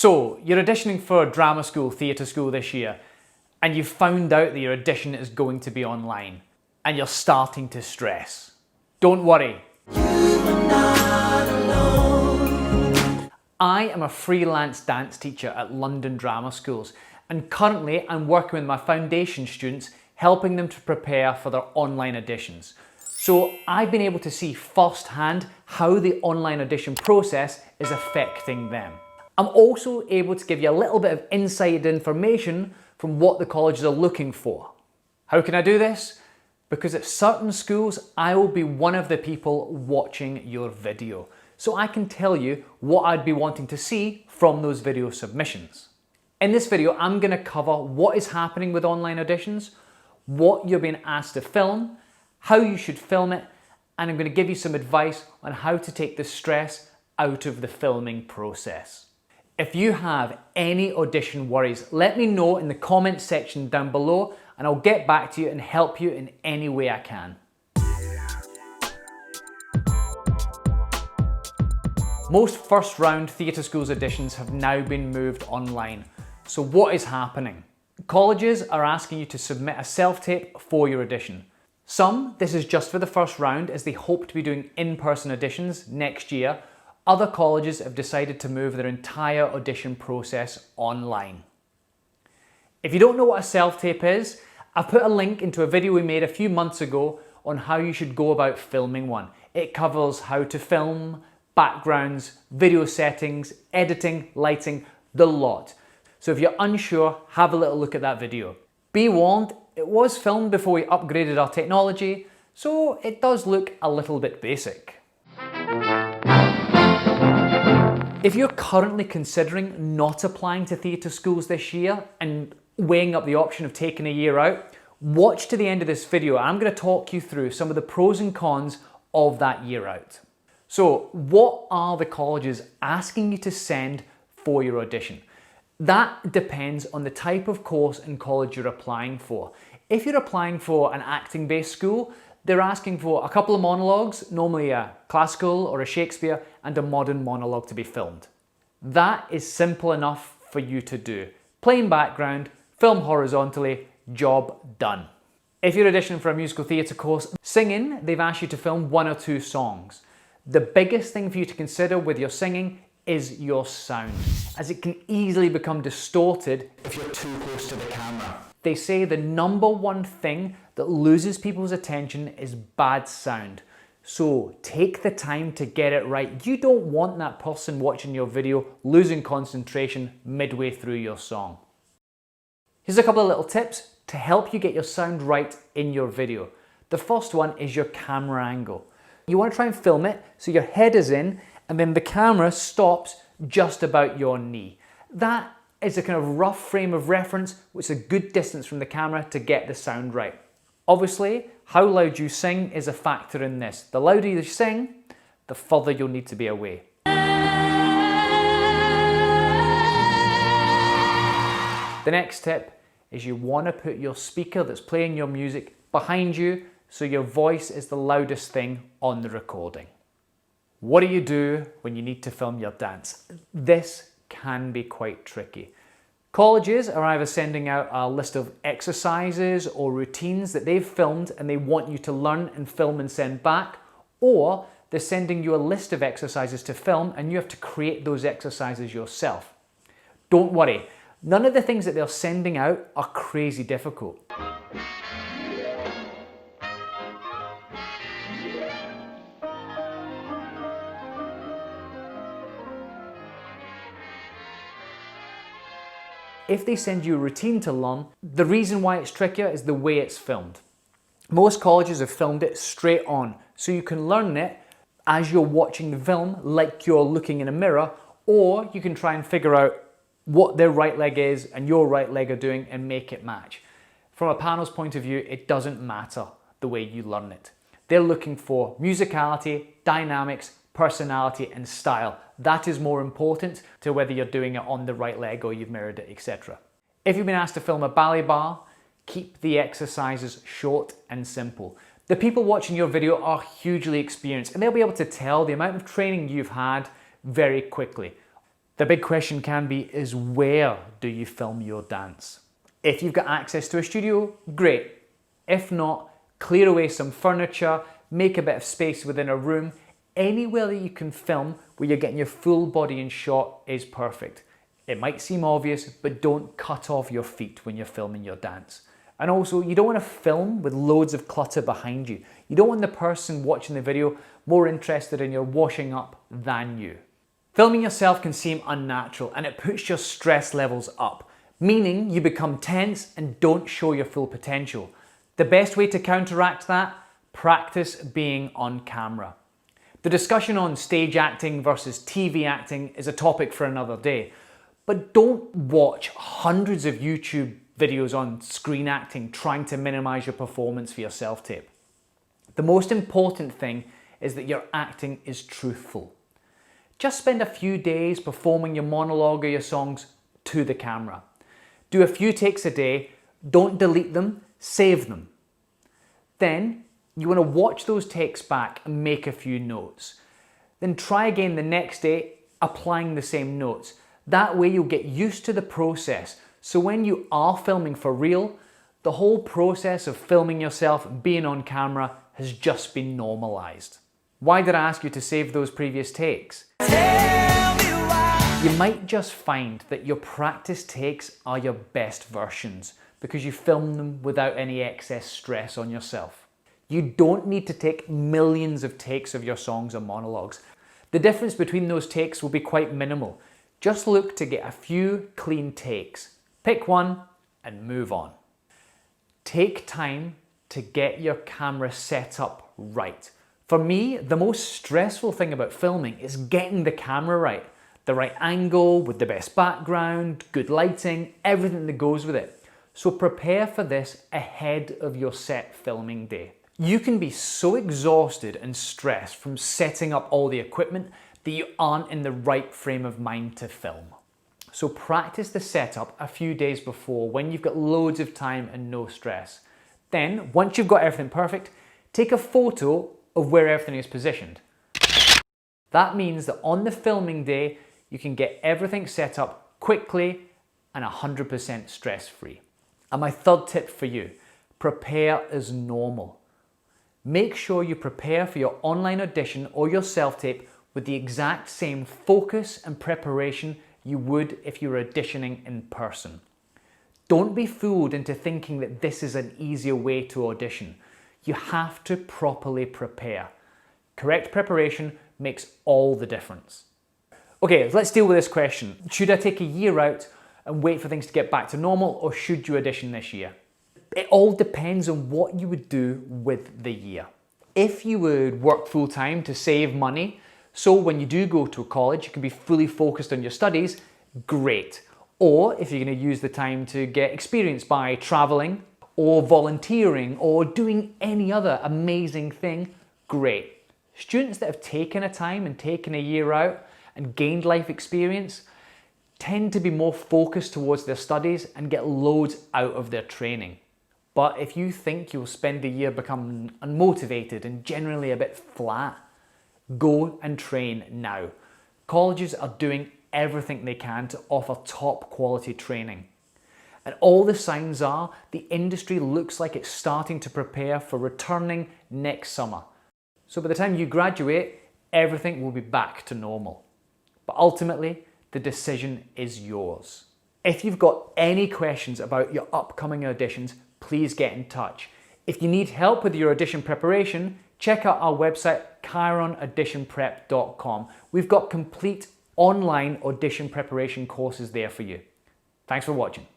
So, you're auditioning for drama school, theatre school this year, and you've found out that your audition is going to be online, and you're starting to stress. Don't worry. I am a freelance dance teacher at London drama schools, and currently I'm working with my foundation students, helping them to prepare for their online auditions. So I've been able to see firsthand how the online audition process is affecting them. I'm also able to give you a little bit of inside information from what the colleges are looking for. How can I do this? Because at certain schools, I will be one of the people watching your video. So I can tell you what I'd be wanting to see from those video submissions. In this video, I'm going to cover what is happening with online auditions, what you're being asked to film, how you should film it, and I'm going to give you some advice on how to take the stress out of the filming process. If you have any audition worries, let me know in the comments section down below and I'll get back to you and help you in any way I can. Most first round theatre schools auditions have now been moved online. So what is happening? Colleges are asking you to submit a self-tape for your audition. Some, this is just for the first round as they hope to be doing in-person auditions next year. Other colleges have decided to move their entire audition process online. If you don't know what a self-tape is, I've put a link into a video we made a few months ago on how you should go about filming one. It covers how to film, backgrounds, video settings, editing, lighting, the lot. So if you're unsure, have a little look at that video. Be warned, it was filmed before we upgraded our technology, so it does look a little bit basic. If you're currently considering not applying to theatre schools this year and weighing up the option of taking a year out, watch to the end of this video. I'm going to talk you through some of the pros and cons of that year out. So, what are the colleges asking you to send for your audition? That depends on the type of course and college you're applying for. If you're applying for an acting-based school, they're asking for a couple of monologues, normally a classical or a Shakespeare, and a modern monologue to be filmed. That is simple enough for you to do. Plain background, film horizontally, job done. If you're auditioning for a musical theatre course, singing, they've asked you to film 1 or 2 songs. The biggest thing for you to consider with your singing is your sound, as it can easily become distorted if you're too close to the camera. They say the number one thing that loses people's attention is bad sound. So take the time to get it right. You don't want that person watching your video losing concentration midway through your song. Here's a couple of little tips to help you get your sound right in your video. The first one is your camera angle. You want to try and film it so your head is in and then the camera stops just about your knee. That is a kind of rough frame of reference, which is a good distance from the camera to get the sound right. Obviously, how loud you sing is a factor in this. The louder you sing, the further you'll need to be away. The next tip is you want to put your speaker that's playing your music behind you so your voice is the loudest thing on the recording. What do you do when you need to film your dance? This can be quite tricky. Colleges are either sending out a list of exercises or routines that they've filmed and they want you to learn and film and send back, or they're sending you a list of exercises to film and you have to create those exercises yourself. Don't worry, none of the things that they're sending out are crazy difficult. If they send you a routine to learn, the reason why it's trickier is the way it's filmed. Most colleges have filmed it straight on, so you can learn it as you're watching the film like you're looking in a mirror, or you can try and figure out what their right leg is and your right leg are doing and make it match. From a panel's point of view, it doesn't matter the way you learn it. They're looking for musicality, dynamics, personality and style. That is more important to whether you're doing it on the right leg or you've mirrored it, etc. If you've been asked to film a ballet bar, keep the exercises short and simple. The people watching your video are hugely experienced and they'll be able to tell the amount of training you've had very quickly. The big question can be is where do you film your dance? If you've got access to a studio, great. If not, clear away some furniture, make a bit of space within a room. Anywhere that you can film where you're getting your full body in shot is perfect. It might seem obvious, but don't cut off your feet when you're filming your dance. And also, you don't want to film with loads of clutter behind you. You don't want the person watching the video more interested in your washing up than you. Filming yourself can seem unnatural and it puts your stress levels up, meaning you become tense and don't show your full potential. The best way to counteract that? Practice being on camera. The discussion on stage acting versus TV acting is a topic for another day, but don't watch hundreds of YouTube videos on screen acting trying to minimize your performance for your self-tape. The most important thing is that your acting is truthful. Just spend a few days performing your monologue or your songs to the camera. Do a few takes a day, don't delete them, save them. Then you want to watch those takes back and make a few notes. Then try again the next day, applying the same notes. That way you'll get used to the process. So when you are filming for real, the whole process of filming yourself, being on camera, has just been normalized. Why did I ask you to save those previous takes? You might just find that your practice takes are your best versions because you filmed them without any excess stress on yourself. You don't need to take millions of takes of your songs or monologues. The difference between those takes will be quite minimal. Just look to get a few clean takes. Pick one and move on. Take time to get your camera set up right. For me, the most stressful thing about filming is getting the camera right. The right angle, with the best background, good lighting, everything that goes with it. So prepare for this ahead of your set filming day. You can be so exhausted and stressed from setting up all the equipment that you aren't in the right frame of mind to film. So practice the setup a few days before when you've got loads of time and no stress. Then, once you've got everything perfect, take a photo of where everything is positioned. That means that on the filming day, you can get everything set up quickly and 100% stress-free. And my third tip for you, prepare as normal. Make sure you prepare for your online audition or your self-tape with the exact same focus and preparation you would if you were auditioning in person. Don't be fooled into thinking that this is an easier way to audition. You have to properly prepare. Correct preparation makes all the difference. Okay, let's deal with this question. Should I take a year out and wait for things to get back to normal, or should you audition this year? It all depends on what you would do with the year. If you would work full-time to save money, so when you do go to college, you can be fully focused on your studies, great. Or if you're going to use the time to get experience by traveling or volunteering or doing any other amazing thing, great. Students that have taken a time and taken a year out and gained life experience tend to be more focused towards their studies and get loads out of their training. But if you think you'll spend the year becoming unmotivated and generally a bit flat, go and train now. Colleges are doing everything they can to offer top quality training. And all the signs are the industry looks like it's starting to prepare for returning next summer. So by the time you graduate, everything will be back to normal. But ultimately, the decision is yours. If you've got any questions about your upcoming auditions, please get in touch. If you need help with your audition preparation, check out our website, chironauditionprep.com. We've got complete online audition preparation courses there for you. Thanks for watching.